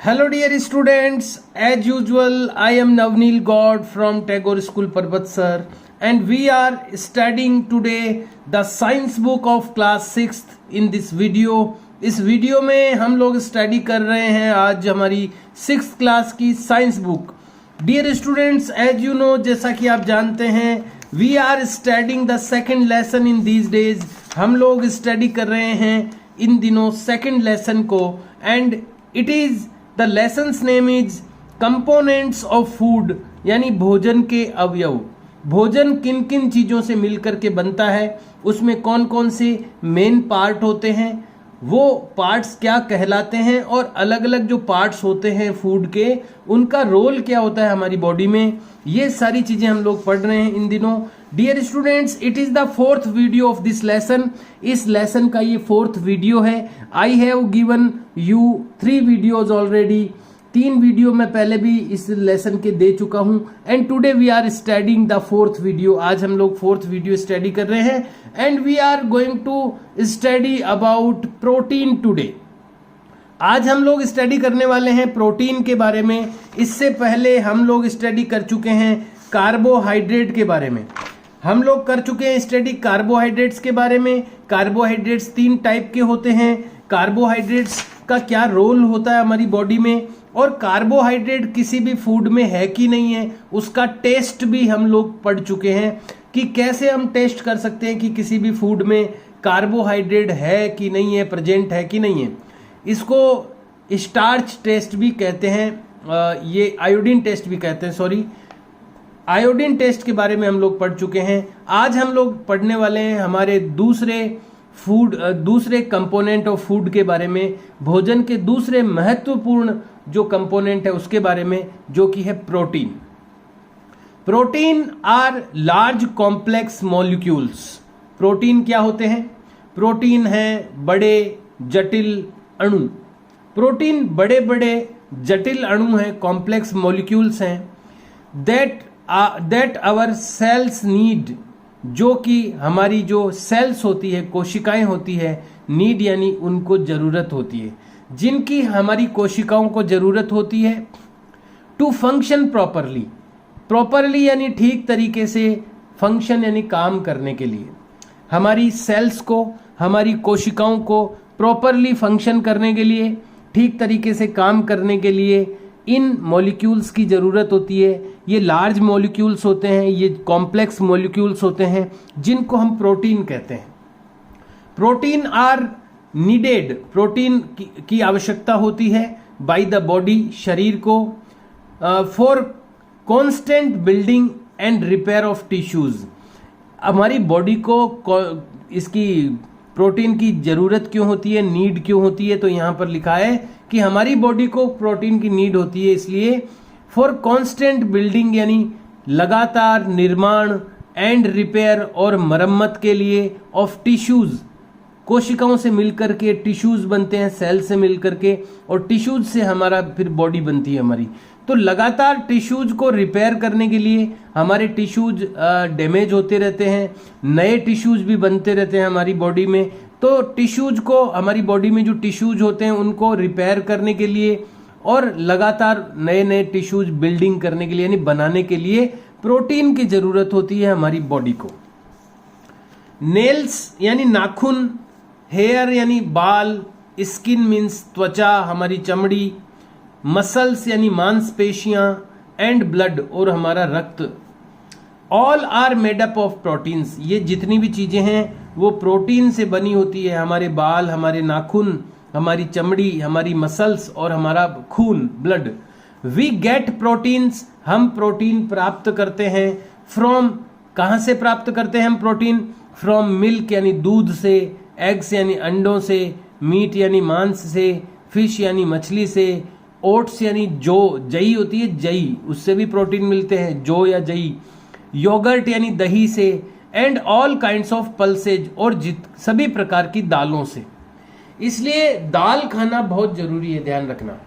Hello dear students, as usual I am Navneel God from Tagore School Parbat sir, and we are studying today the science book of class 6th in this video. इस video में हम लोग study कर रहे हैं आज हमारी 6th class की science book. Dear students, as you know, जैसा कि आप जानते हैं, we are studying the second lesson in these days. हम लोग स्टडी कर रहे हैं इन दिनों सेकेंड लेसन को, and it is the lesson's name is components of food, यानी भोजन के अवयव. भोजन किन किन चीज़ों से मिलकर के बनता है, उसमें कौन कौन से मेन पार्ट होते हैं, वो पार्ट्स क्या कहलाते हैं, और अलग अलग जो पार्ट्स होते हैं फूड के, उनका रोल क्या होता है हमारी बॉडी में. ये सारी चीज़ें हम लोग पढ़ रहे हैं इन दिनों. Dear students, it is the 4th video of this lesson. इस लेसन का ये 4th वीडियो है. I have given you 3 videos already. 3 video मैं पहले भी इस लेसन के दे चुका हूं, and today we are studying the 4th video. आज हम लोग 4th वीडियो स्टडी कर रहे हैं, and we are going to study about protein today. आज हम लोग स्टडी करने वाले हैं प्रोटीन के बारे में. इससे पहले हम लोग स्टडी कर चुके हैं कार्बोहाइड्रेट के बारे में. हम लोग कर चुके हैं स्टडी कार्बोहाइड्रेट्स के बारे में. कार्बोहाइड्रेट्स 3 टाइप के होते हैं. कार्बोहाइड्रेट्स का क्या रोल होता है हमारी बॉडी में, और कार्बोहाइड्रेट किसी भी फूड में है कि नहीं है, उसका टेस्ट भी हम लोग पढ़ चुके हैं कि कैसे हम टेस्ट कर सकते हैं कि किसी भी फूड में कार्बोहाइड्रेट है कि नहीं है, प्रेजेंट है कि नहीं है. इसको स्टार्च टेस्ट भी कहते हैं, ये आयोडीन टेस्ट भी कहते हैं, सॉरी, आयोडीन टेस्ट के बारे में हम लोग पढ़ चुके हैं. आज हम लोग पढ़ने वाले हैं हमारे दूसरे कंपोनेंट ऑफ फूड के बारे में, भोजन के दूसरे महत्वपूर्ण जो कंपोनेंट है उसके बारे में, जो कि है protein. Protein are large complex molecules. Protein क्या होते हैं? प्रोटीन है बड़े जटिल अणु. प्रोटीन बड़े बड़े जटिल अणु हैं, कॉम्प्लेक्स मॉलिक्यूल्स हैं, दैट आवर सेल्स नीड, जो कि हमारी जो सेल्स होती है, कोशिकाएं होती है, नीड यानी उनको जरूरत होती है, जिनकी हमारी कोशिकाओं को जरूरत होती है टू फंक्शन प्रॉपरली. प्रॉपरली यानी ठीक तरीके से, फंक्शन यानी काम करने के लिए. हमारी सेल्स को, हमारी कोशिकाओं को प्रॉपरली फंक्शन करने के लिए, ठीक तरीके से काम करने के लिए इन मॉलिक्यूल्स की ज़रूरत होती है. ये लार्ज मॉलिक्यूल्स होते हैं, ये कॉम्प्लेक्स मॉलिक्यूल्स होते हैं, जिनको हम प्रोटीन कहते हैं. प्रोटीन आर नीडेड, प्रोटीन की आवश्यकता होती है बाय द बॉडी, शरीर को, for constant building and repair of tissues. हमारी बॉडी को इसकी प्रोटीन की ज़रूरत क्यों होती है, नीड क्यों होती है? तो यहाँ पर लिखा है कि हमारी बॉडी को प्रोटीन की नीड होती है इसलिए फॉर कांस्टेंट बिल्डिंग, यानी लगातार निर्माण, एंड रिपेयर और मरम्मत के लिए, ऑफ टिश्यूज, कोशिकाओं से मिलकर के टिश्यूज बनते हैं, सेल से मिलकर के, और टिश्यूज से हमारा फिर बॉडी बनती है हमारी. तो लगातार टिश्यूज को रिपेयर करने के लिए, हमारे टिश्यूज डैमेज होते रहते हैं, नए टिश्यूज भी बनते रहते हैं हमारी बॉडी में. तो टिश्यूज को, हमारी बॉडी में जो टिश्यूज होते हैं उनको रिपेयर करने के लिए और लगातार नए नए टिश्यूज बिल्डिंग करने के लिए, यानी बनाने के लिए प्रोटीन की जरूरत होती है हमारी बॉडी को. नेल्स यानी नाखून, हेयर यानी बाल, स्किन मीन्स त्वचा, हमारी चमड़ी, मसल्स यानी मांसपेशियां, एंड ब्लड और हमारा रक्त, all are made up of proteins. ये जितनी भी चीजें हैं वो प्रोटीन से बनी होती है. हमारे बाल, हमारे नाखून, हमारी चमड़ी, हमारी मसल्स और हमारा खून, ब्लड. वी गेट प्रोटीन्स, हम प्रोटीन प्राप्त करते हैं फ्रॉम, कहाँ से प्राप्त करते हैं हम प्रोटीन? फ्रॉम मिल्क यानी दूध से, एग्स यानी अंडों से, मीट यानी मांस से, फिश यानी मछली से, ओट्स यानी जो जई होती है, जई, उससे भी प्रोटीन मिलते हैं, जो या जई, योगर्ट यानी दही से, and all kinds of pulses, और सभी प्रकार की दालों से. इसलिए दाल खाना बहुत जरूरी है, ध्यान रखना.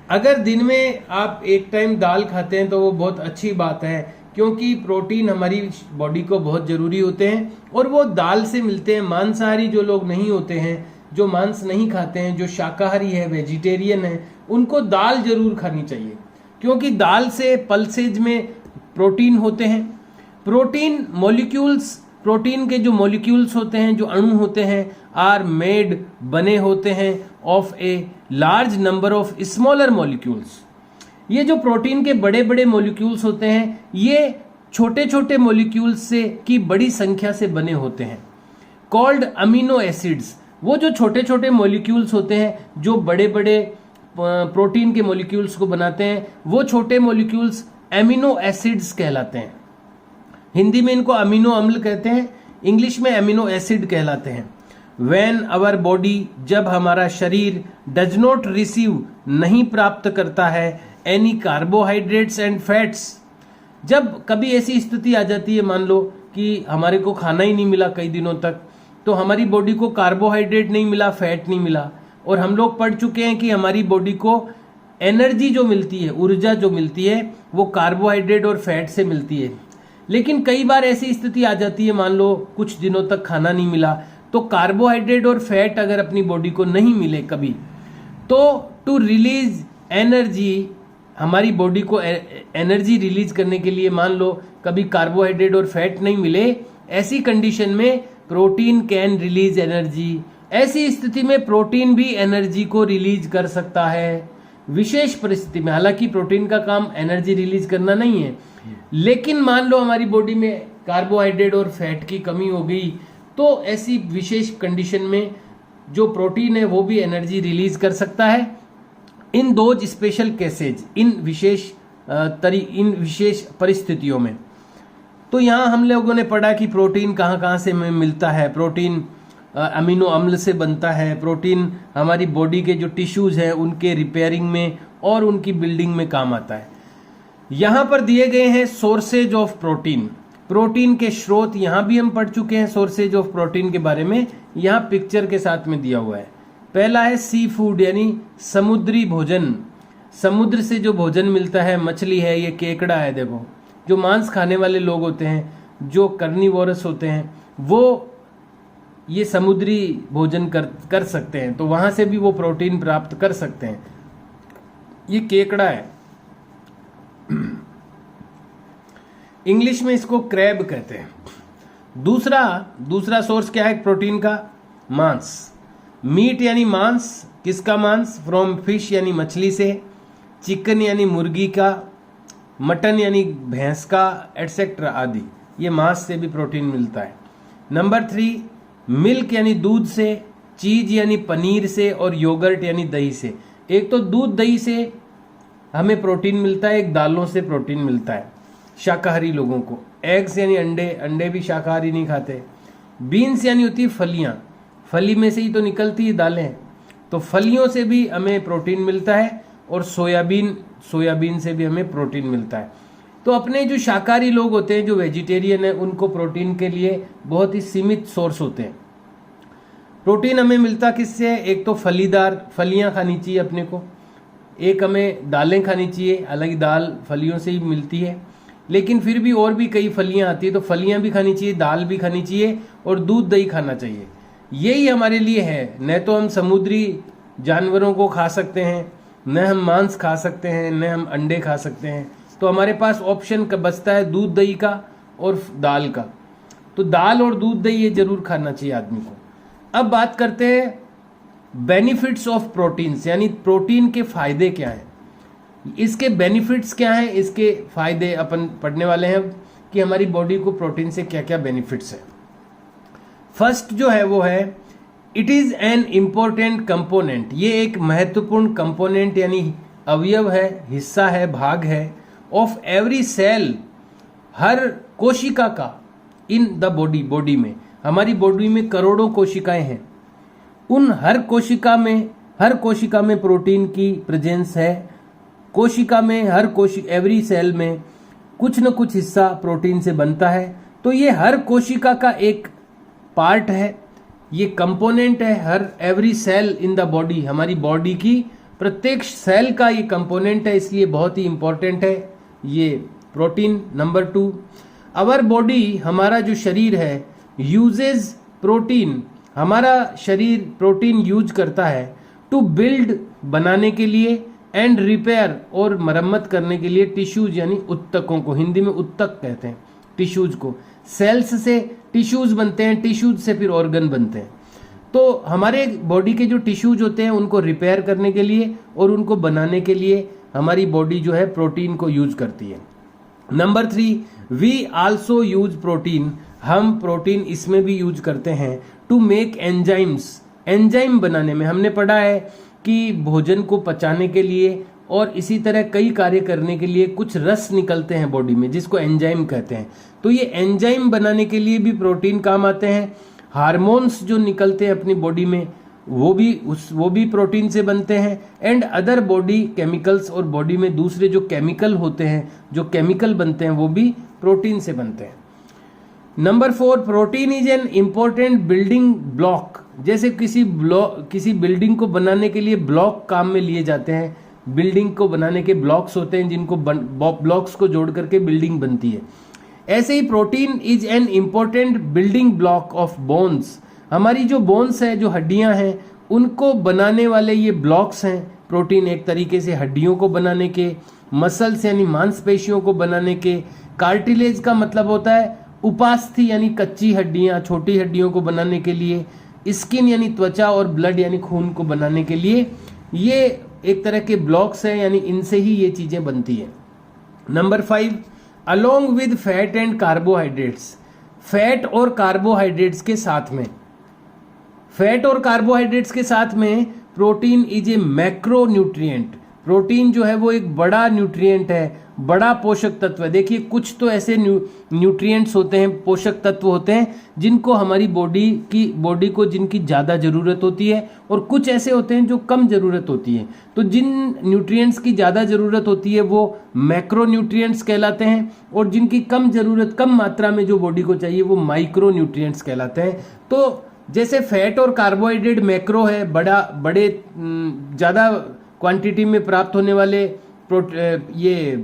अगर दिन में आप एक टाइम दाल खाते हैं तो वो बहुत अच्छी बात है, क्योंकि प्रोटीन हमारी बॉडी को बहुत जरूरी होते हैं और वो दाल से मिलते हैं. मांसाहारी जो लोग नहीं होते हैं, जो मांस नहीं खाते हैं, जो शाकाहारी है, वेजिटेरियन है, उनको दाल जरूर खानी चाहिए, क्योंकि दाल से पल्सेज में प्रोटीन होते हैं। प्रोटीन मॉलिक्यूल्स, प्रोटीन के जो मॉलिक्यूल्स होते हैं, जो अणु होते हैं, आर मेड, बने होते हैं of a large number of smaller molecules. ये जो प्रोटीन के बड़े बड़े मॉलिक्यूल्स होते हैं, ये छोटे छोटे मॉलिक्यूल्स से की बड़ी संख्या से बने होते हैं, कॉल्ड अमीनो एसिड्स। वो जो छोटे छोटे मॉलिक्यूल्स होते हैं जो बड़े बड़े प्रोटीन के मॉलिक्यूल्स को बनाते हैं, वो छोटे मॉलिक्यूल्स एमिनो एसिड्स कहलाते हैं। हिंदी में इनको अमीनो अम्ल कहते हैं, इंग्लिश में अमीनो एसिड कहलाते हैं। व्हेन आवर बॉडी, जब हमारा शरीर डज नॉट रिसीव, नहीं प्राप्त करता है, एनी कार्बोहाइड्रेट्स एंड फैट्स, जब कभी ऐसी स्थिति आ जाती है, मान लो कि हमारे को खाना ही नहीं मिला कई दिनों तक, तो हमारी बॉडी को कार्बोहाइड्रेट नहीं मिला, फैट नहीं मिला, और हम लोग पढ़ चुके हैं कि हमारी बॉडी को एनर्जी जो मिलती है, ऊर्जा जो मिलती है, वो कार्बोहाइड्रेट और फैट से मिलती है। लेकिन कई बार ऐसी स्थिति आ जाती है, मान लो कुछ दिनों तक खाना नहीं मिला, तो कार्बोहाइड्रेट और फैट अगर अपनी बॉडी को नहीं मिले कभी, तो टू रिलीज एनर्जी, हमारी बॉडी को एनर्जी रिलीज करने के लिए, मान लो कभी कार्बोहाइड्रेट और फैट नहीं मिले, ऐसी कंडीशन में प्रोटीन कैन रिलीज एनर्जी। ऐसी स्थिति में प्रोटीन भी एनर्जी को रिलीज कर सकता है विशेष परिस्थिति में। हालांकि प्रोटीन का काम एनर्जी रिलीज करना नहीं है, लेकिन मान लो हमारी बॉडी में कार्बोहाइड्रेट और फैट की कमी हो गई, तो ऐसी विशेष कंडीशन में जो प्रोटीन है वो भी एनर्जी रिलीज कर सकता है। इन दोज स्पेशल केसेज, इन विशेष परिस्थितियों में। तो यहाँ हम लोगों ने पढ़ा कि प्रोटीन कहाँ कहाँ से मिलता है। प्रोटीन अमीनो अम्ल से बनता है। प्रोटीन हमारी बॉडी के जो टिश्यूज हैं उनके रिपेयरिंग में और उनकी बिल्डिंग में काम आता है। यहाँ पर दिए गए हैं सोर्सेज ऑफ प्रोटीन, प्रोटीन के स्रोत। यहाँ भी हम पढ़ चुके हैं सोर्सेज ऑफ प्रोटीन के बारे में, यहाँ पिक्चर के साथ में दिया हुआ है। पहला है सी फूड, यानी समुद्री भोजन। समुद्र से जो भोजन मिलता है, मछली है, ये केकड़ा है। देखो, जो मांस खाने वाले लोग होते हैं, जो कर्निवोरस होते हैं, वो ये समुद्री भोजन कर सकते हैं, तो वहां से भी वो प्रोटीन प्राप्त कर सकते हैं। ये केकड़ा है, इंग्लिश में इसको क्रैब कहते हैं। दूसरा सोर्स क्या है प्रोटीन का? मांस। मीट यानी मांस, किसका मांस? फ्रॉम फिश यानी मछली से, चिकन यानी मुर्गी का, मटन यानी भैंस का, एटसेट्रा आदि। ये मांस से भी प्रोटीन मिलता है। नंबर 3, मिल्क यानी दूध से, चीज यानी पनीर से, और योगर्ट यानी दही से। एक तो दूध दही से हमें प्रोटीन मिलता है, एक दालों से प्रोटीन मिलता है शाकाहारी लोगों को। एग्स यानी अंडे, अंडे भी शाकाहारी नहीं खाते। बीन्स यानी होती है फलियां, फली में से ही तो निकलती है दालें, तो फलियों से भी हमें प्रोटीन मिलता है। और सोयाबीन से भी हमें प्रोटीन मिलता है। तो अपने जो शाकाहारी लोग होते हैं, जो वेजिटेरियन है, उनको प्रोटीन के लिए बहुत ही सीमित सोर्स होते हैं। प्रोटीन हमें मिलता किससे? एक तो फलीदार, फलियां खानी चाहिए अपने को। एक हमें दालें खानी चाहिए, हालांकि दाल फलियों से ही मिलती है, लेकिन फिर भी और भी कई फलियां आती है, तो फलियां भी खानी चाहिए, दाल भी खानी चाहिए, और दूध दही खाना चाहिए। यही हमारे लिए है। न तो हम समुद्री जानवरों को खा सकते हैं, न हम मांस खा सकते हैं, न हम अंडे खा सकते हैं। तो हमारे पास ऑप्शन बचता है दूध दही का और दाल का। तो दाल और दूध दही ये जरूर खाना चाहिए आदमी को। अब बात करते हैं बेनिफिट्स ऑफ प्रोटीन्स, यानी प्रोटीन के फायदे क्या हैं। इसके बेनिफिट्स क्या हैं, इसके फायदे अपन पढ़ने वाले हैं कि हमारी बॉडी को प्रोटीन से क्या क्या बेनिफिट्स है। फर्स्ट जो है वो है, it is an important component. ये एक महत्वपूर्ण कंपोनेंट यानी अवयव है, हिस्सा है, भाग है, ऑफ एवरी सेल, हर कोशिका का, इन द बॉडी, बॉडी में। हमारी बॉडी में करोड़ों कोशिकाएं हैं, उन हर कोशिका में प्रोटीन की प्रेजेंस है। कोशिका में, एवरी सेल में कुछ न कुछ हिस्सा प्रोटीन से बनता है। तो ये हर कोशिका का एक पार्ट है, ये कंपोनेंट है। हर every cell in the body, हमारी बॉडी की प्रत्येक सेल का ये कंपोनेंट है, इसलिए बहुत ही इंपॉर्टेंट है ये प्रोटीन। नंबर 2, आवर बॉडी, हमारा जो शरीर है, यूजेज प्रोटीन हमारा शरीर प्रोटीन यूज करता है टू बिल्ड बनाने के लिए एंड रिपेयर और मरम्मत करने के लिए टिश्यूज यानी उत्तकों को, हिंदी में उत्तक कहते हैं टिश्यूज को। सेल्स से टिश्यूज बनते हैं, टिश्यूज से फिर ऑर्गन बनते हैं। तो हमारे बॉडी के जो टिश्यूज होते हैं उनको रिपेयर करने के लिए और उनको बनाने के लिए हमारी बॉडी जो है प्रोटीन को यूज करती है। Number 3, we also use protein, हम प्रोटीन इसमें भी यूज करते हैं टू मेक एंजाइम्स, एंजाइम बनाने में। हमने पढ़ा है कि भोजन को पचाने के लिए और इसी तरह कई कार्य करने के लिए कुछ रस निकलते हैं बॉडी में जिसको एंजाइम कहते हैं। तो ये एंजाइम बनाने के लिए भी प्रोटीन काम आते हैं। हार्मोन्स जो निकलते हैं अपनी बॉडी में वो भी प्रोटीन से बनते हैं। एंड अदर बॉडी केमिकल्स, और बॉडी में दूसरे जो केमिकल होते हैं, जो केमिकल बनते हैं वो भी प्रोटीन से बनते हैं। Number 4, protein is an important building block. जैसे किसी बिल्डिंग को बनाने के लिए ब्लॉक काम में लिए जाते हैं, बिल्डिंग को बनाने के ब्लॉक्स होते हैं जिनको ब्लॉक्स को जोड़ करके बिल्डिंग बनती है। ऐसे ही protein is an important building block of bones. हमारी जो बोन्स है, जो हड्डियां हैं, उनको बनाने वाले ये ब्लॉक्स हैं। प्रोटीन एक तरीके से हड्डियों को बनाने के, मसल्स यानी मांसपेशियों को बनाने के, कार्टिलेज का मतलब होता है उपास्थि यानी कच्ची हड्डियां, छोटी हड्डियों को बनाने के लिए, स्किन यानी त्वचा और ब्लड यानी खून को बनाने के लिए ये एक तरह के ब्लॉक्स हैं, यानी इनसे ही ये चीजें बनती है। Number 5, along with fat and carbohydrates, fat और कार्बोहाइड्रेट्स के साथ में, फैट और कार्बोहाइड्रेट्स के साथ में protein is a macro nutrient. Protein जो है वो एक बड़ा न्यूट्रिएंट है, बड़ा पोषक तत्व है। देखिए कुछ तो ऐसे न्यूट्रिएंट्स होते हैं, पोषक तत्व होते हैं जिनको हमारी बॉडी को जिनकी ज़्यादा ज़रूरत होती है, और कुछ ऐसे होते हैं जो कम ज़रूरत होती है। तो जिन न्यूट्रिएंट्स की ज़्यादा ज़रूरत होती है वो मैक्रो न्यूट्रिएंट्स कहलाते हैं, और जिनकी कम ज़रूरत, कम मात्रा में जो बॉडी को चाहिए वो माइक्रो न्यूट्रिएंट्स कहलाते हैं। तो जैसे फैट और कार्बोहाइड्रेट मैक्रो है, बड़े ज़्यादा क्वांटिटी में प्राप्त होने वाले ये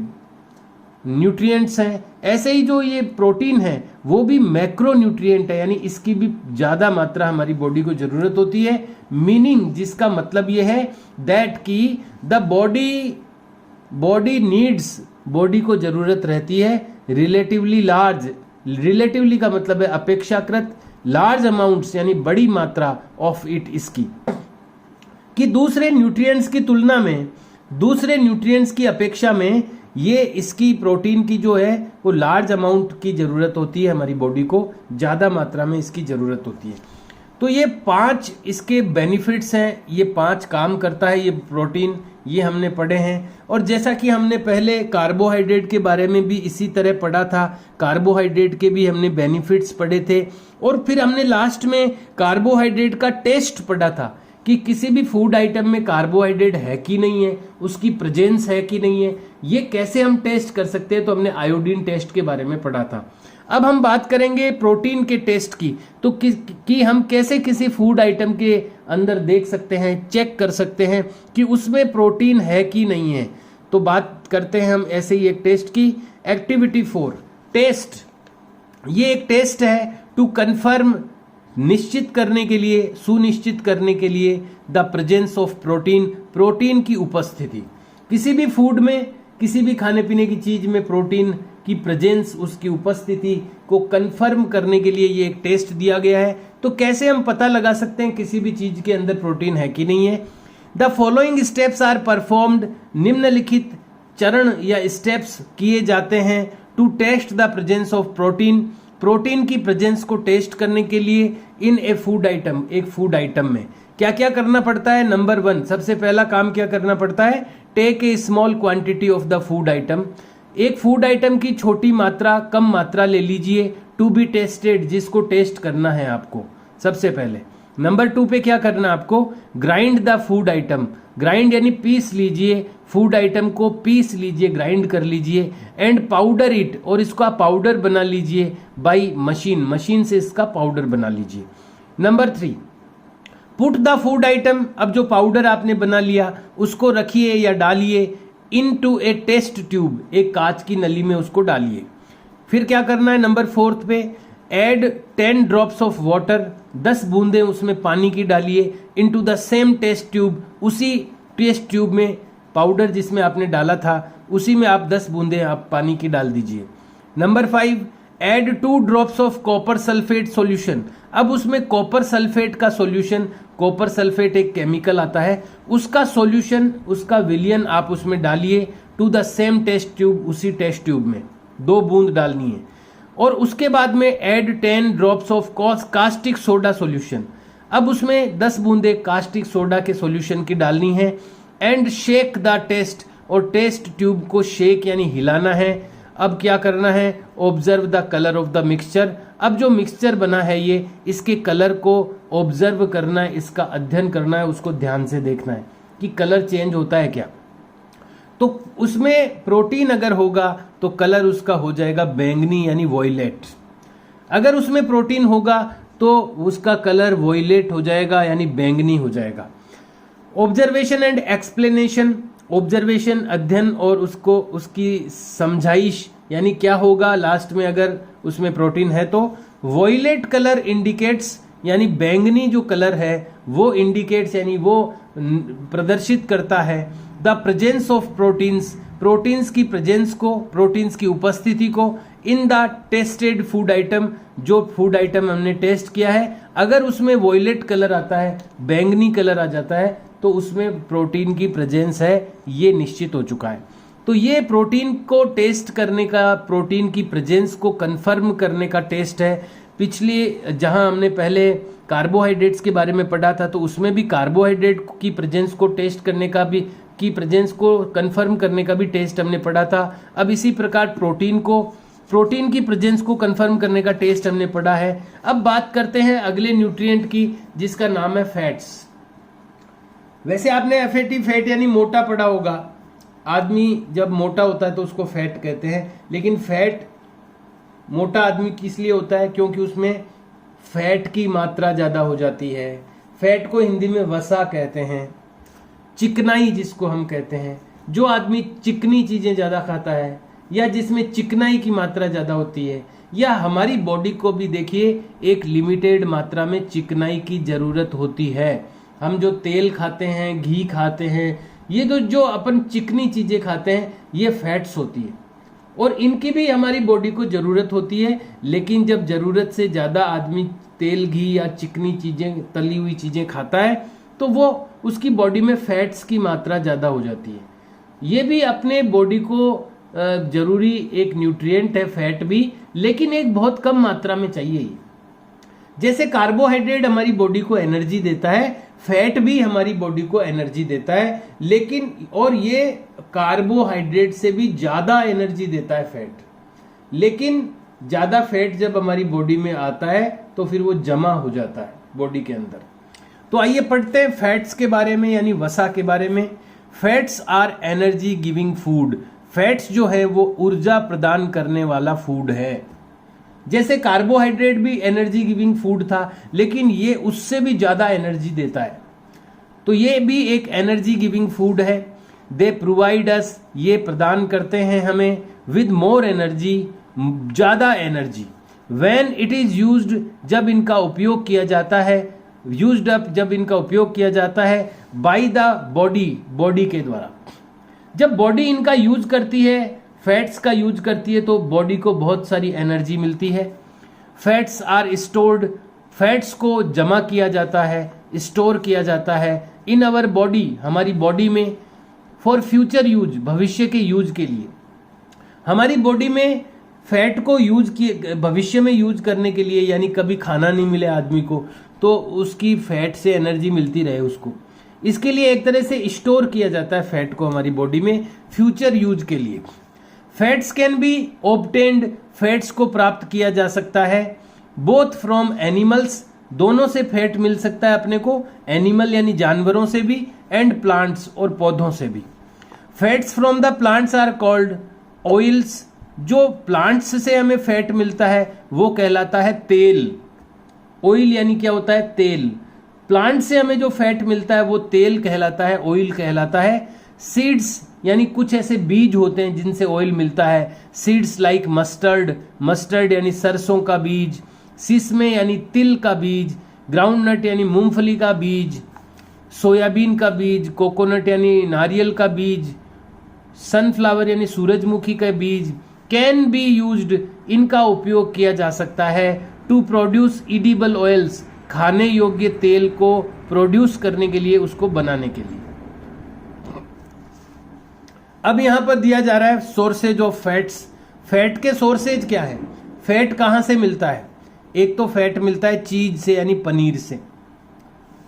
न्यूट्रिएंट्स हैं, ऐसे ही जो ये प्रोटीन है वो भी मैक्रो न्यूट्रिएंट है, यानी इसकी भी ज़्यादा मात्रा हमारी बॉडी को ज़रूरत होती है। मीनिंग जिसका मतलब ये है दैट कि द बॉडी नीड्स, बॉडी को ज़रूरत रहती है रिलेटिवली लार्ज, रिलेटिवली का मतलब है अपेक्षाकृत, लार्ज अमाउंट्स यानी बड़ी मात्रा ऑफ इट, इसकी, कि दूसरे न्यूट्रिएंट्स की तुलना में, दूसरे न्यूट्रिएंट्स की अपेक्षा में ये इसकी प्रोटीन की जो है वो लार्ज अमाउंट की ज़रूरत होती है, हमारी बॉडी को ज़्यादा मात्रा में इसकी ज़रूरत होती है। तो ये 5 इसके बेनिफिट्स हैं, ये 5 काम करता है ये प्रोटीन, ये हमने पढ़े हैं। और जैसा कि हमने पहले कार्बोहाइड्रेट के बारे में भी इसी तरह पढ़ा था, कार्बोहाइड्रेट के भी हमने बेनिफिट्स पढ़े थे, और फिर हमने लास्ट में कार्बोहाइड्रेट का टेस्ट पढ़ा था कि किसी भी फूड आइटम में कार्बोहाइड्रेट है कि नहीं है, उसकी प्रेजेंस है कि नहीं है, ये कैसे हम टेस्ट कर सकते हैं। तो हमने आयोडीन टेस्ट के बारे में पढ़ा था। अब हम बात करेंगे प्रोटीन के टेस्ट की, तो कि हम कैसे किसी फूड आइटम के अंदर देख सकते हैं, चेक कर सकते हैं कि उसमें प्रोटीन है कि नहीं है। तो बात करते हैं हम ऐसे ही एक टेस्ट की। Activity 4, test. ये एक टेस्ट है टू कन्फर्म, निश्चित करने के लिए, सुनिश्चित करने के लिए the presence of protein, protein की उपस्थिति। किसी भी फूड में, किसी भी खाने पीने की चीज में प्रोटीन की प्रेजेंस, उसकी उपस्थिति को कंफर्म करने के लिए ये एक टेस्ट दिया गया है। तो कैसे हम पता लगा सकते हैं किसी भी चीज के अंदर प्रोटीन है कि नहीं है। The following steps are performed, निम्नलिखित चरण या स्टेप्स किए जाते हैं to test the presence of protein, protein की प्रेजेंस को टेस्ट करने के लिए इन ए फूड आइटम, एक फूड आइटम में क्या क्या करना पड़ता है। नंबर 1, सबसे पहला काम क्या करना पड़ता है, take a small quantity of the food item, एक फूड आइटम की छोटी मात्रा, कम मात्रा ले लीजिए, टू बी टेस्टेड, जिसको टेस्ट करना है आपको सबसे पहले। नंबर 2 पे क्या करना आपको, grind the food item, grind यानी पीस लीजिए, फूड आइटम को पीस लीजिए, ग्राइंड कर लीजिए, एंड पाउडर इट, और इसका पाउडर बना लीजिए बाई मशीन, मशीन से इसका पाउडर बना लीजिए। Number 3, put the food item, अब जो पाउडर आपने बना लिया उसको रखिए या डालिए इनटू ए टेस्ट ट्यूब, एक कांच की नली में उसको डालिए। फिर क्या करना है, नंबर 4 पे, ऐड 10 ड्रॉप्स ऑफ वाटर, 10 बूंदें उसमें पानी की डालिए into the same test tube, उसी टेस्ट ट्यूब में पाउडर जिसमें आपने डाला था उसी में आप 10 बूंदें आप पानी की डाल दीजिए। Number 5, add 2 drops of copper sulphate solution. अब उसमें कॉपर सल्फेट का सॉल्यूशन, कॉपर सल्फेट एक केमिकल आता है, उसका सॉल्यूशन, उसका विलियन आप उसमें डालिए to the same test tube, उसी टेस्ट ट्यूब में 2 बूंद डालनी है। और उसके बाद में add 10 drops of caustic soda solution. अब उसमें 10 बूंदे कास्टिक सोडा के सॉल्यूशन की डालनी है। एंड शेक द टेस्ट, और टेस्ट ट्यूब को शेक यानी हिलाना है। अब क्या करना है, observe the colour of the mixture. अब जो मिक्सचर बना है ये, इसके कलर को ऑब्जर्व करना है, इसका अध्ययन करना है, उसको ध्यान से देखना है कि कलर चेंज होता है क्या। तो उसमें प्रोटीन अगर होगा तो कलर उसका हो जाएगा बैंगनी यानी वॉयलेट। अगर उसमें प्रोटीन होगा तो उसका कलर वॉयलेट हो जाएगा यानी बैंगनी हो जाएगा। ऑब्जर्वेशन एंड एक्सप्लेनेशन, ऑब्जर्वेशन अध्ययन और उसको उसकी समझाइश यानी क्या होगा लास्ट में अगर उसमें प्रोटीन है तो। वॉयलेट कलर इंडिकेट्स यानी बैंगनी जो कलर है वो इंडिकेट्स यानी वो प्रदर्शित करता है the presence of proteins, proteins की प्रेजेंस को, प्रोटीन्स की उपस्थिति को in the tested food item, जो फूड आइटम हमने टेस्ट किया है। अगर उसमें वॉयलेट कलर आता है, बैंगनी कलर आ जाता है तो उसमें प्रोटीन की प्रेजेंस है, ये निश्चित हो चुका है। तो ये प्रोटीन को टेस्ट करने का, प्रोटीन की प्रेजेंस को कंफर्म करने का टेस्ट है। पिछले जहां हमने पहले कार्बोहाइड्रेट्स के बारे में पढ़ा था तो उसमें भी कार्बोहाइड्रेट की प्रेजेंस को टेस्ट करने का भी, की प्रेजेंस को कंफर्म करने का भी टेस्ट हमने पढ़ा था। अब इसी प्रकार प्रोटीन को, प्रोटीन की प्रेजेंस को कंफर्म करने का टेस्ट हमने पढ़ा है। अब बात करते हैं अगले न्यूट्रिएंट की जिसका नाम है फैट्स। वैसे आपने FAT, फैट यानी मोटा पढ़ा होगा। आदमी जब मोटा होता है तो उसको फैट कहते हैं, लेकिन फैट मोटा आदमी किस लिए होता है, क्योंकि उसमें फैट की मात्रा ज्यादा हो जाती है। फैट को हिंदी में वसा कहते हैं, चिकनाई जिसको हम कहते हैं। जो आदमी चिकनी चीजें ज्यादा खाता है या जिसमें चिकनाई की मात्रा ज्यादा होती है, या हमारी बॉडी को भी देखिए एक लिमिटेड मात्रा में चिकनाई की जरूरत होती है। हम जो तेल खाते हैं, घी खाते हैं, ये जो अपन चिकनी चीजें खाते हैं ये फैट्स होती है और इनकी भी हमारी बॉडी को जरूरत होती है। लेकिन जब जरूरत से ज्यादा आदमी तेल, घी या चिकनी चीजें, तली हुई चीजें खाता है तो वो उसकी बॉडी में फैट्स की मात्रा ज्यादा हो जाती है। ये भी अपने बॉडी को जरूरी एक न्यूट्रिएंट है फैट भी, लेकिन एक बहुत कम मात्रा में चाहिए। जैसे कार्बोहाइड्रेट हमारी बॉडी को एनर्जी देता है, फैट भी हमारी बॉडी को एनर्जी देता है, लेकिन और ये कार्बोहाइड्रेट से भी ज्यादा एनर्जी देता है फैट। लेकिन ज्यादा फैट जब हमारी बॉडी में आता है तो फिर वो जमा हो जाता है बॉडी के अंदर। तो आइए पढ़ते हैं फैट्स के बारे में यानी वसा के बारे में। Fats are energy giving food, fats जो है वो ऊर्जा प्रदान करने वाला फूड है। जैसे कार्बोहाइड्रेट भी एनर्जी गिविंग फूड था, लेकिन ये उससे भी ज्यादा एनर्जी देता है, तो ये भी एक एनर्जी गिविंग फूड है। दे प्रोवाइड अस, ये प्रदान करते हैं हमें विद मोर एनर्जी, ज्यादा energy. When it is used, जब इनका उपयोग किया जाता है, यूज्ड अप, जब इनका उपयोग किया जाता है बाय द बॉडी, बॉडी के द्वारा। जब बॉडी इनका यूज करती है, फैट्स का यूज करती है, तो बॉडी को बहुत सारी एनर्जी मिलती है। फैट्स आर स्टोर्ड, फैट्स को जमा किया जाता है, स्टोर किया जाता है इन अवर बॉडी, हमारी बॉडी में, फॉर फ्यूचर यूज, भविष्य के यूज के लिए। हमारी बॉडी में फैट को यूज किए भविष्य में यूज करने के लिए, यानी कभी खाना नहीं मिले आदमी को तो उसकी फैट से एनर्जी मिलती रहे उसको, इसके लिए एक तरह से स्टोर किया जाता है फैट को हमारी बॉडी में फ्यूचर यूज के लिए। Fats can be obtained, fats को प्राप्त किया जा सकता है बोथ फ्रॉम एनिमल्स, दोनों से फैट मिल सकता है अपने को, एनिमल यानी जानवरों से भी, एंड प्लांट्स और पौधों से भी। Fats from the plants are called oils, जो प्लांट्स से हमें फैट मिलता है वो कहलाता है तेल। ऑयल यानी क्या होता है, तेल। प्लांट से हमें जो फैट मिलता है वो तेल कहलाता है, ऑयल कहलाता है। सीड्स यानी कुछ ऐसे बीज होते हैं जिनसे ऑयल मिलता है, सीड्स लाइक मस्टर्ड, मस्टर्ड यानी सरसों का बीज, सिसमे यानी तिल का बीज, ग्राउंड नट यानी मूंगफली का बीज, सोयाबीन का बीज, कोकोनट यानी नारियल का बीज, सनफ्लावर यानी सूरजमुखी का बीज, कैन बी यूज्ड, इनका उपयोग किया जा सकता है टू प्रोड्यूस इडिबल ऑयल्स, खाने योग्य तेल को प्रोड्यूस करने के लिए, उसको बनाने के लिए। अब यहां पर दिया जा रहा है सोर्सेज ऑफ फैट्स। फैट के सोर्सेज क्या है? फैट कहां से मिलता है? एक तो फैट मिलता है चीज से यानी पनीर से।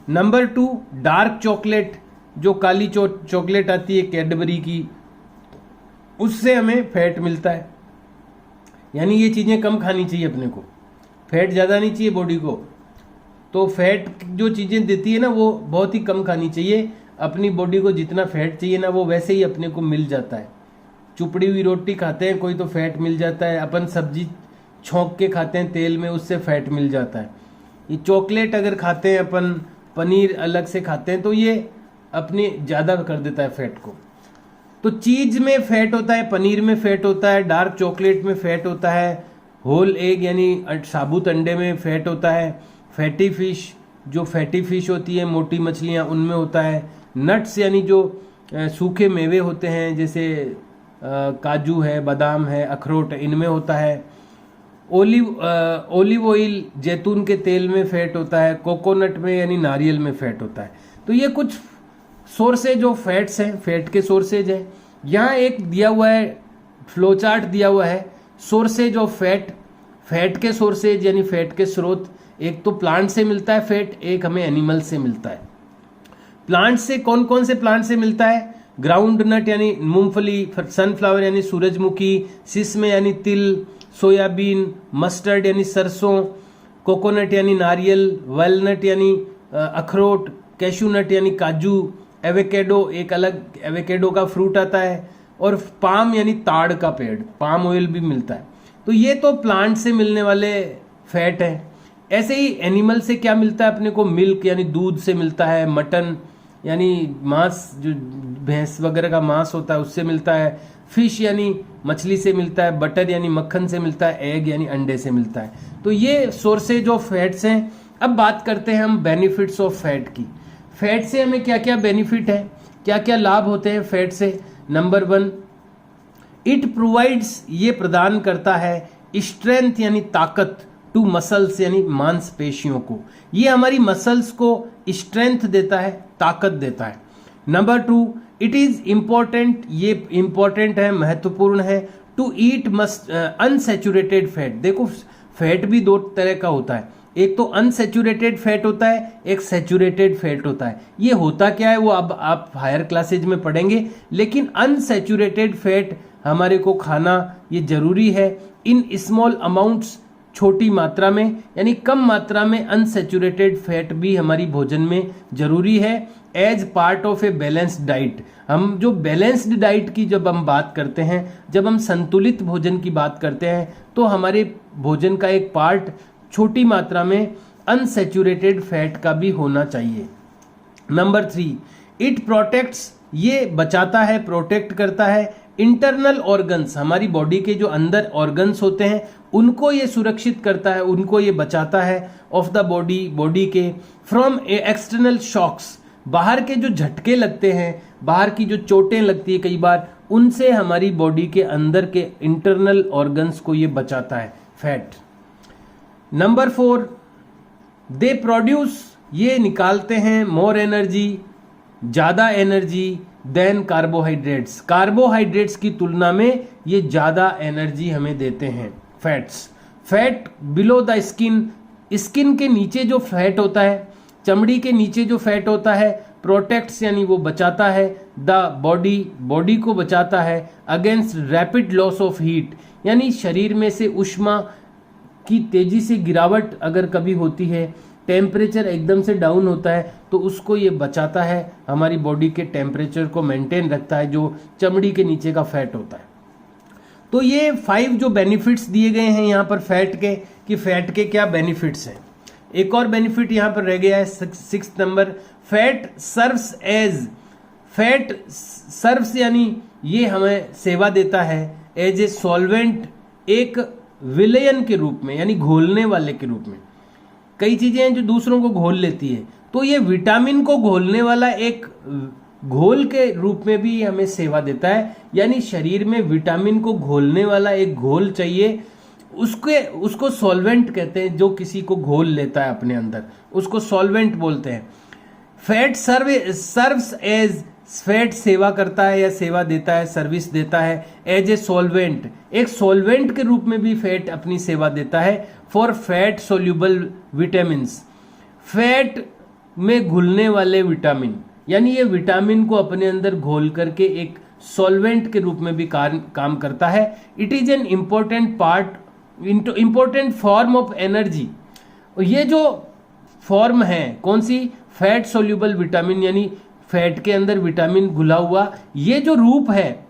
नंबर 2 डार्क चॉकलेट, जो काली चॉकलेट आती है कैडबरी की, उससे हमें फैट मिलता है। यानी ये चीजें कम खानी चाहिए अपने को, फैट ज्यादा नहीं चाहिए बॉडी को। तो फैट जो चीजें देती है ना वो बहुत ही कम खानी चाहिए। अपनी बॉडी को जितना फैट चाहिए ना वो वैसे ही अपने को मिल जाता है। चुपड़ी हुई रोटी खाते हैं कोई तो फैट मिल जाता है, अपन सब्जी छौंक के खाते हैं तेल में, उससे फैट मिल जाता है। ये चॉकलेट अगर खाते हैं अपन, पनीर अलग से खाते हैं, तो ये अपने ज्यादा कर देता है फैट को। तो चीज में फैट होता है, पनीर में फैट होता है, डार्क चॉकलेट में फैट होता है, होल एग यानी साबुत अंडे में फैट होता है, फैटी फिश, जो फैटी फिश होती है मोटी मछलियां उनमें होता है, नट्स यानी जो सूखे मेवे होते हैं जैसे काजू है, बादाम है, अखरोट, इनमें होता है, ओलिव ऑयल जैतून के तेल में फैट होता है, कोकोनट में यानी नारियल में फैट होता है। तो ये कुछ सोर्सेज ऑफ फैट्स हैं, फैट के सोर्सेज हैं। यहाँ एक दिया हुआ है फ्लो चार्ट दिया हुआ है सोर्सेज ऑफ फैट, फैट के सोर्सेज यानी फैट के स्रोत। एक तो प्लांट से मिलता है फैट, एक हमें एनिमल से मिलता है। प्लांट से कौन कौन से प्लांट से मिलता है? ग्राउंड नट यानी मूंगफली, सनफ्लावर यानी सूरजमुखी, सिसमे यानी तिल, सोयाबीन, मस्टर्ड यानी सरसों, कोकोनट यानी नारियल, वैलनट यानी अखरोट, कैशू नट यानी काजू, एवोकेडो, एक अलग एवोकेडो का फ्रूट आता है, और पाम यानी ताड़ का पेड़, पाम ऑयल भी मिलता है। तो ये तो प्लांट से मिलने वाले फैट है। ऐसे ही एनिमल से क्या मिलता है अपने को? मिल्क यानी दूध से मिलता है, मटन यानी मांस, जो भैंस वगैरह का मांस होता है उससे मिलता है, फिश यानी मछली से मिलता है, बटर यानी मक्खन से मिलता है, एग यानी अंडे से मिलता है। तो ये सोर्सेज ऑफ फैट्स हैं। अब बात करते हैं हम बेनिफिट्स ऑफ फैट की। फैट से हमें क्या क्या बेनिफिट है, क्या क्या लाभ होते हैं फैट से? नंबर 1 इट प्रोवाइड्स, ये प्रदान करता है स्ट्रेंथ यानी ताकत, टू मसल्स यानी मांसपेशियों को। ये हमारी मसल्स को स्ट्रेंथ देता है, ताकत देता है। नंबर 2 इट इज इंपॉर्टेंट, ये इंपॉर्टेंट है, महत्वपूर्ण है, टू ईट अनसैचुरेटेड फैट। देखो फैट भी दो तरह का होता है, एक तो अनसैचुरेटेड फैट होता है, एक सैचुरेटेड फैट होता है। ये होता क्या है वो अब आप हायर क्लासेज में पढ़ेंगे, लेकिन अनसैचुरेटेड फैट हमारे को खाना ये जरूरी है इन स्मॉल अमाउंट्स, छोटी मात्रा में, यानी कम मात्रा में अनसैचुरेटेड फैट भी हमारी भोजन में जरूरी है as part of a balanced diet. हम जो बैलेंस्ड डाइट की जब हम बात करते हैं, जब हम संतुलित भोजन की बात करते हैं, तो हमारे भोजन का एक पार्ट छोटी मात्रा में अनसैचुरेटेड फैट का भी होना चाहिए। नंबर 3 इट प्रोटेक्ट्स, ये बचाता है, प्रोटेक्ट करता है इंटरनल ऑर्गन्स, हमारी बॉडी के जो अंदर ऑर्गन्स होते हैं उनको ये सुरक्षित करता है, उनको ये बचाता है ऑफ द बॉडी के फ्रॉम एक्सटर्नल शॉक्स, बाहर के जो झटके लगते हैं, बाहर की जो चोटें लगती है कई बार, उनसे हमारी बॉडी के अंदर के इंटरनल ऑर्गन्स को ये बचाता है फैट। नंबर 4 दे प्रोड्यूस, ये निकालते हैं मोर एनर्जी, ज्यादा एनर्जी देन कार्बोहाइड्रेट्स, कार्बोहाइड्रेट्स की तुलना में ये ज्यादा एनर्जी हमें देते हैं fats. Fat below the skin, skin के नीचे जो फैट होता है, चमड़ी के नीचे जो फैट होता है, प्रोटेक्ट्स यानी वो बचाता है द बॉडी को बचाता है against rapid loss of heat, यानी शरीर में से ऊष्मा की तेजी से गिरावट अगर कभी होती है, टेम्परेचर एकदम से डाउन होता है, तो उसको ये बचाता है, हमारी बॉडी के टेम्परेचर को मेंटेन रखता है जो चमड़ी के नीचे का फैट होता है। तो ये 5 जो बेनिफिट्स दिए गए हैं यहाँ पर फैट के, कि फैट के क्या बेनिफिट्स हैं। एक और बेनिफिट यहाँ पर रह गया है 6 नंबर, फैट सर्व्स यानी ये हमें सेवा देता है एज ए सॉल्वेंट, एक विलयन के रूप में, यानी घोलने वाले के रूप में। कई चीजें हैं जो दूसरों को घोल लेती है, तो ये विटामिन को घोलने वाला एक घोल के रूप में भी हमें सेवा देता है। यानी शरीर में विटामिन को घोलने वाला एक घोल चाहिए, उसको सॉल्वेंट कहते हैं। जो किसी को घोल लेता है अपने अंदर, उसको सॉल्वेंट बोलते हैं। फैट सर्व्स एज, फैट सेवा करता है या सेवा देता है, सर्विस देता है एज ए सॉल्वेंट, एक सॉल्वेंट के रूप में भी फैट अपनी सेवा देता है। For fat soluble vitamins, fat में घुलने वाले विटामिन, यानी ये विटामिन को अपने अंदर घोल करके एक सॉल्वेंट के रूप में भी काम करता है। It is an important form of energy. ये जो फॉर्म है कौन सी, फैट सोल्यूबल विटामिन, यानी फैट के अंदर विटामिन घुला हुआ, ये जो रूप है,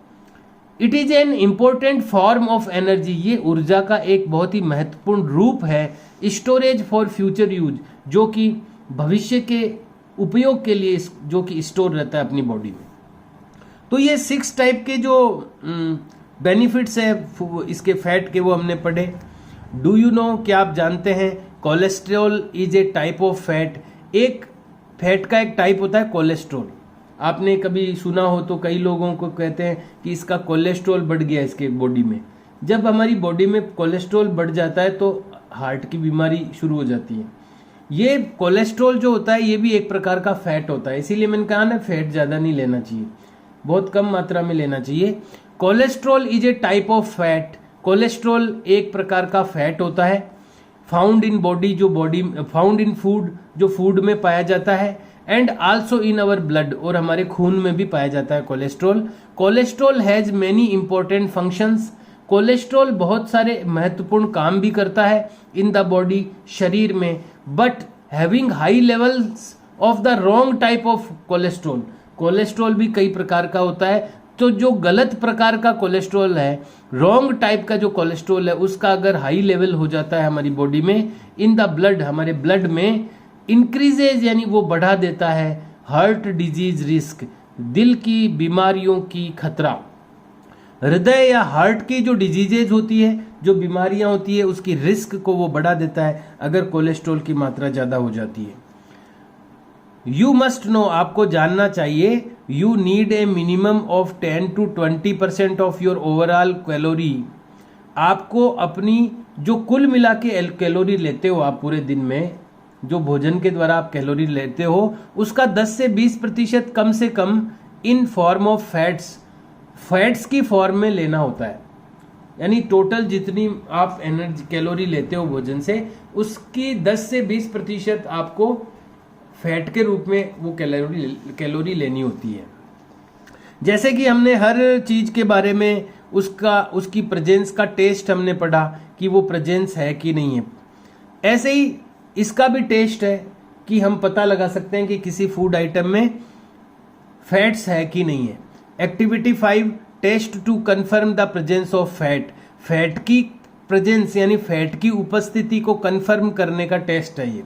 it is an important form of energy, ये ऊर्जा का एक बहुत ही महत्वपूर्ण रूप है। स्टोरेज फॉर फ्यूचर यूज, जो कि भविष्य के उपयोग के लिए जो कि स्टोर रहता है अपनी बॉडी में। तो ये 6 टाइप के जो बेनिफिट्स है इसके फैट के, वो हमने पढ़े। डू यू नो, क्या आप जानते हैं, cholesterol is a type of fat, एक फैट का एक टाइप होता है कोलेस्ट्रॉल। आपने कभी सुना हो तो कई लोगों को कहते हैं कि इसका कोलेस्ट्रॉल बढ़ गया इसके बॉडी में। जब हमारी बॉडी में कोलेस्ट्रॉल बढ़ जाता है तो हार्ट की बीमारी शुरू हो जाती है। ये कोलेस्ट्रॉल जो होता है ये भी एक प्रकार का फैट होता है, इसीलिए मैंने कहा ना फैट ज्यादा नहीं लेना चाहिए, बहुत कम मात्रा में लेना चाहिए। Cholesterol is a type of fat, cholesterol एक प्रकार का फैट होता है। Found in body, found in food, जो फूड में पाया जाता है, and also in our blood, और हमारे खून में भी पाया जाता है cholesterol. Cholesterol has many important functions, cholesterol बहुत सारे महत्वपूर्ण काम भी करता है इन द बॉडी, शरीर में। But having high levels of the wrong type of cholesterol, cholesterol भी कई प्रकार का होता है, तो जो गलत प्रकार का कोलेस्ट्रॉल है, रॉन्ग टाइप का जो कोलेस्ट्रॉल है, उसका अगर हाई लेवल हो जाता है हमारी बॉडी में, इन द ब्लड, हमारे ब्लड में, इंक्रीजेज यानी वो बढ़ा देता है हार्ट डिजीज रिस्क, दिल की बीमारियों की खतरा। हृदय या हार्ट की जो डिजीजेज होती है, जो बीमारियां होती है, उसकी रिस्क को वो बढ़ा देता है अगर कोलेस्ट्रॉल की मात्रा ज्यादा हो जाती है। यू मस्ट नो, आपको जानना चाहिए, you need a minimum of 10 to 20% of your overall calorie. आपको अपनी जो कुल मिला के कैलोरी लेते हो आप पूरे दिन में, जो भोजन के द्वारा आप कैलोरी लेते हो, उसका 10 से 20% कम से कम इन फॉर्म ऑफ फैट्स की फॉर्म में लेना होता है। यानी टोटल जितनी आप एनर्जी कैलोरी लेते हो भोजन से, उसकी 10 से 20% आपको फैट के रूप में वो कैलोरी लेनी होती है। जैसे कि हमने हर चीज के बारे में उसकी प्रेजेंस का टेस्ट हमने पढ़ा कि वो प्रेजेंस है कि नहीं है, ऐसे ही इसका भी टेस्ट है कि हम पता लगा सकते हैं कि किसी फूड आइटम में फैट्स है कि नहीं है। Activity 5, test to confirm the presence of fat, fat की प्रेजेंस यानी फैट की उपस्थिति को कंफर्म करने का टेस्ट है ये।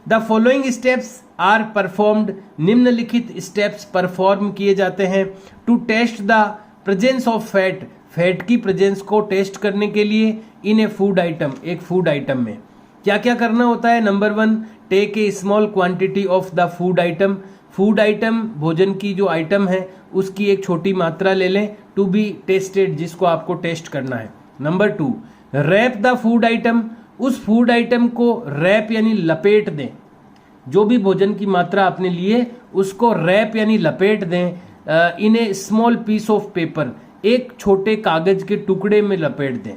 The following steps are performed, निम्नलिखित स्टेप्स परफॉर्म किए जाते हैं to test the presence of fat, fat की प्रेजेंस को टेस्ट करने के लिए इन ए फूड आइटम, एक फूड आइटम में क्या क्या करना होता है। Number 1, take a small quantity of the food item, food item भोजन की जो आइटम है उसकी एक छोटी मात्रा ले लें, टू बी टेस्टेड, जिसको आपको टेस्ट करना है। Number 2, wrap the food item, उस फूड आइटम को रैप यानी लपेट दें, जो भी भोजन की मात्रा आपने लिए उसको रैप यानी लपेट दें इन ए स्मॉल पीस ऑफ पेपर, एक छोटे कागज के टुकड़े में लपेट दें।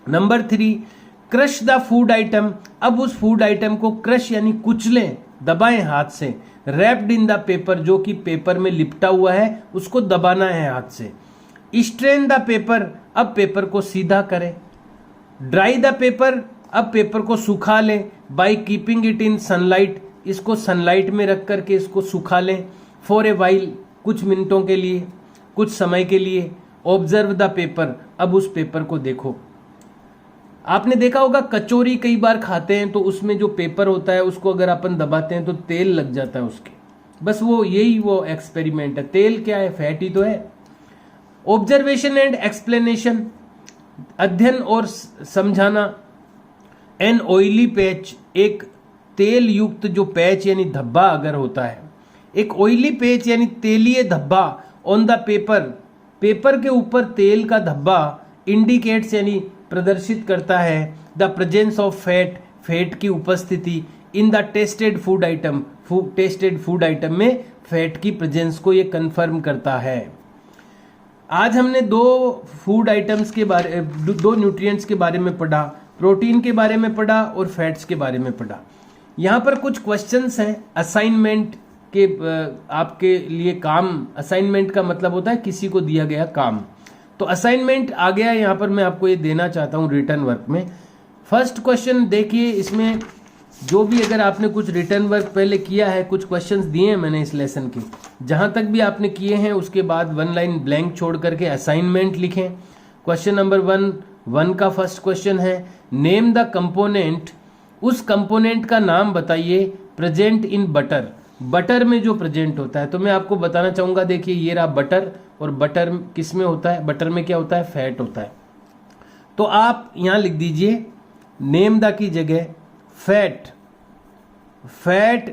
Number 3, crush the food item, अब उस फूड आइटम को क्रश यानी कुचलें, दबाएं हाथ से। रैप्ड इन द पेपर, जो कि पेपर में लिपटा हुआ है उसको दबाना है हाथ से। स्ट्रेन द पेपर, अब पेपर को सीधा करें। ड्राई द पेपर, अब पेपर को सुखा लें। By keeping it in sunlight, इसको सनलाइट में रख करके इसको सुखा लें। फॉर ए वाइल, कुछ मिनटों के लिए, कुछ समय के लिए। ऑब्जर्व द पेपर, अब उस पेपर को देखो। आपने देखा होगा कचौरी कई बार खाते हैं तो उसमें जो पेपर होता है उसको अगर अपन दबाते हैं तो तेल लग जाता है उसके, बस वो यही वो एक्सपेरिमेंट है। तेल क्या है, फैट ही तो है। ऑब्जर्वेशन एंड एक्सप्लेनेशन, अध्ययन और समझाना। एन ऑयली पैच, एक तेल युक्त जो पैच यानी धब्बा अगर होता है, एक ऑयली पैच यानी तेलीय धब्बा ऑन द पेपर के ऊपर तेल का धब्बा इंडिकेट्स यानी प्रदर्शित करता है द प्रेजेंस ऑफ फैट की उपस्थिति in the tested food item में फैट की प्रेजेंस को ये कंफर्म करता है। आज हमने दो न्यूट्रिएंट्स के बारे में पढ़ा, प्रोटीन के बारे में पढ़ा और फैट्स के बारे में पढ़ा। यहाँ पर कुछ क्वेश्चंस हैं असाइनमेंट के, आपके लिए काम। असाइनमेंट का मतलब होता है किसी को दिया गया काम। तो असाइनमेंट आ गया यहाँ पर, मैं आपको ये देना चाहता हूँ रिटर्न वर्क में। फर्स्ट क्वेश्चन देखिए, इसमें जो भी अगर आपने कुछ रिटर्न वर्क पहले किया है, कुछ क्वेश्चंस दिए हैं मैंने इस लेसन के, जहां तक भी आपने किए हैं उसके बाद 1 लाइन ब्लैंक छोड़ करके असाइनमेंट लिखें। क्वेश्चन नंबर 1 का फर्स्ट क्वेश्चन है नेम द कंपोनेंट, उस कंपोनेंट का नाम बताइए प्रेजेंट इन बटर, बटर में जो प्रेजेंट होता है। तो मैं आपको बताना चाहूंगा, देखिए ये रहा बटर, और बटर किस में होता है, बटर में क्या होता है, फैट होता है। तो आप यहां लिख दीजिए नेम द की जगह फैट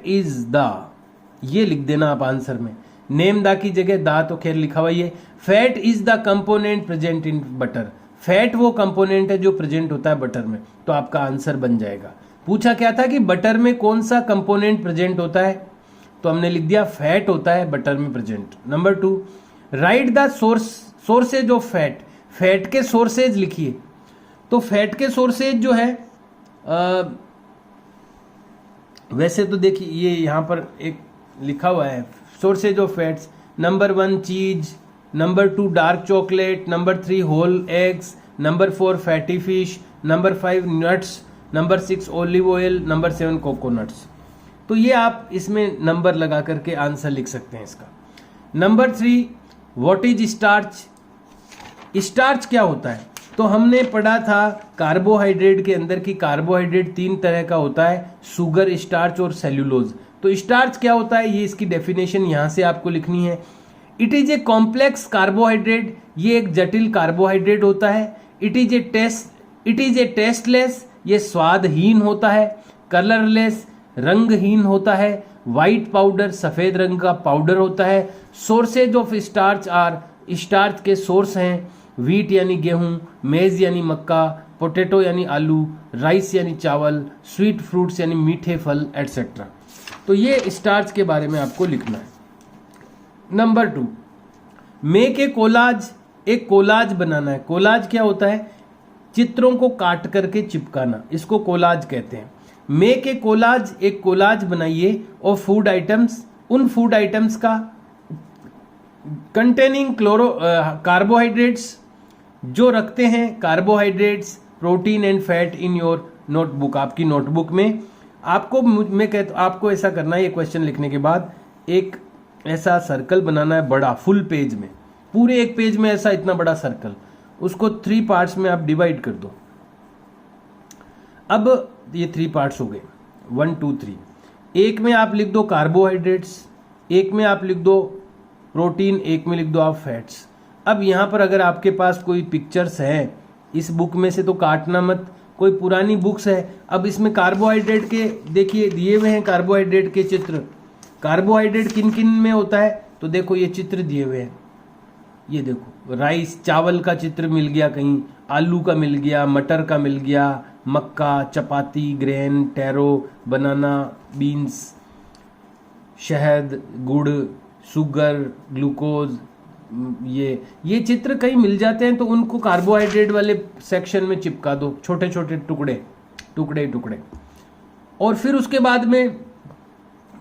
इज द, ये लिख देना आप आंसर में। नेम द की जगह दा तो खैर लिखा हुआ, ये fat is the component present in butter, fat वो कंपोनेंट है जो प्रेजेंट होता है बटर में, तो आपका आंसर बन जाएगा। पूछा क्या था कि बटर में कौन सा कंपोनेंट प्रेजेंट होता है, तो हमने लिख दिया फैट होता है बटर में present. Number 2, right the sources of fat के सोर्सेज लिखिए। तो फैट के सोर्सेज जो है वैसे तो देखिए ये यहाँ पर एक लिखा हुआ है sources of fats. Number 1 cheese, number 2 dark chocolate, number 3 whole eggs, number 4 fatty fish, number 5 nuts, number 6 olive oil, number 7 coconuts. तो ये आप इसमें नंबर लगा करके आंसर लिख सकते हैं इसका। Number 3 what is starch, starch क्या होता है, तो हमने पढ़ा था कार्बोहाइड्रेट के अंदर की कार्बोहाइड्रेट 3 तरह का होता है, शुगर, स्टार्च और सेल्यूलोज। तो स्टार्च क्या होता है, ये इसकी डेफिनेशन यहां से आपको लिखनी है। It is a complex carbohydrate, ये एक जटिल कार्बोहाइड्रेट होता है। इट इज ए टेस्टलेस, ये स्वादहीन होता है। कलरलेस, रंगहीन होता है। व्हाइट पाउडर, सफेद रंग का पाउडर होता है। Sources of starch are, starch के सोर्स हैं व्हीट यानी गेहूं, मेज यानी मक्का, पोटैटो यानी आलू, राइस यानी चावल, स्वीट फ्रूट्स यानी मीठे फल एटसेट्रा। तो ये स्टार्च के बारे में आपको लिखना है। नंबर 2 मेक ए कोलाज, एक कोलाज बनाना है। कोलाज क्या होता है, चित्रों को काट करके चिपकाना, इसको कोलाज कहते हैं। मेक ए कोलाज, एक कोलाज बनाइए और फूड आइटम्स, उन फूड आइटम्स का कंटेनिंग कार्बोहाइड्रेट्स, जो रखते हैं carbohydrates, protein and fat in your notebook, आपकी नोटबुक में। आपको मैं कहता हूं आपको ऐसा करना है, ये क्वेश्चन लिखने के बाद एक ऐसा सर्कल बनाना है बड़ा, फुल पेज में, पूरे एक पेज में ऐसा इतना बड़ा सर्कल, उसको 3 पार्ट्स में आप डिवाइड कर दो। अब ये 3 पार्ट्स हो गए, 1 2 3। एक में आप लिख दो कार्बोहाइड्रेट्स, एक में आप लिख दो प्रोटीन, एक में लिख दो आप फैट्स। अब यहाँ पर अगर आपके पास कोई पिक्चर्स हैं इस बुक में से तो काटना मत, कोई पुरानी बुक्स है। अब इसमें कार्बोहाइड्रेट के देखिए दिए हुए हैं, कार्बोहाइड्रेट के चित्र। कार्बोहाइड्रेट किन किन में होता है, तो देखो ये चित्र दिए हुए हैं, ये देखो राइस, चावल का चित्र मिल गया, कहीं आलू का मिल गया, मटर का मिल गया, मक्का, चपाती, ग्रेन, टैरो, बनाना, बीन्स, शहद, गुड़, शुगर, ग्लूकोज, ये चित्र कहीं मिल जाते हैं तो उनको कार्बोहाइड्रेट वाले सेक्शन में चिपका दो, छोटे छोटे टुकड़े। और फिर उसके बाद में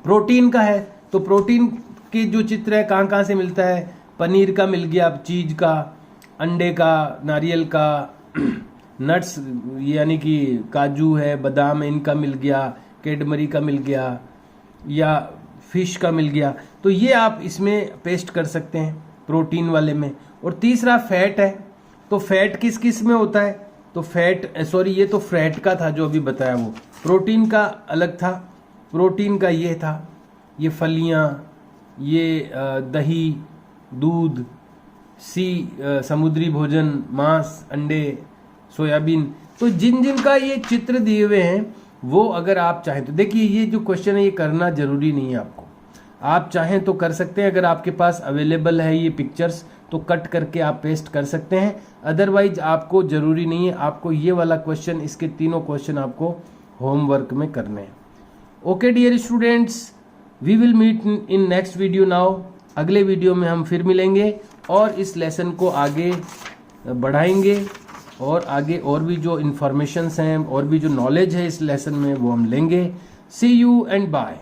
प्रोटीन का है, तो प्रोटीन के जो चित्र है कहाँ कहाँ से मिलता है, पनीर का मिल गया, चीज का, अंडे का, नारियल का, नट्स यानी कि काजू है, बादाम है, इनका मिल गया, कैडबरी का मिल गया, या फिश का मिल गया। तो ये आप इसमें पेस्ट कर सकते हैं प्रोटीन वाले में। और तीसरा फैट है, तो फैट किस किस में होता है, तो फैट ये तो फैट का था जो अभी बताया, वो प्रोटीन का अलग था। प्रोटीन का ये था, ये फलियां, ये दही, दूध, समुद्री भोजन, मांस, अंडे, सोयाबीन। तो जिन जिन का ये चित्र दिए हुए हैं वो अगर आप चाहें तो देखिए, ये जो क्वेश्चन है ये करना जरूरी नहीं है आपको, आप चाहें तो कर सकते हैं। अगर आपके पास अवेलेबल है ये पिक्चर्स तो कट करके आप पेस्ट कर सकते हैं, अदरवाइज आपको जरूरी नहीं है। आपको ये वाला क्वेश्चन, इसके तीनों क्वेश्चन आपको होमवर्क में करने हैं। Okay dear students, we will meet in next video now. अगले वीडियो में हम फिर मिलेंगे और इस लेसन को आगे बढ़ाएंगे और आगे और भी जो इन्फॉर्मेशंस हैं और भी जो नॉलेज है इस लेसन में वो हम लेंगे। सी यू एंड बाय।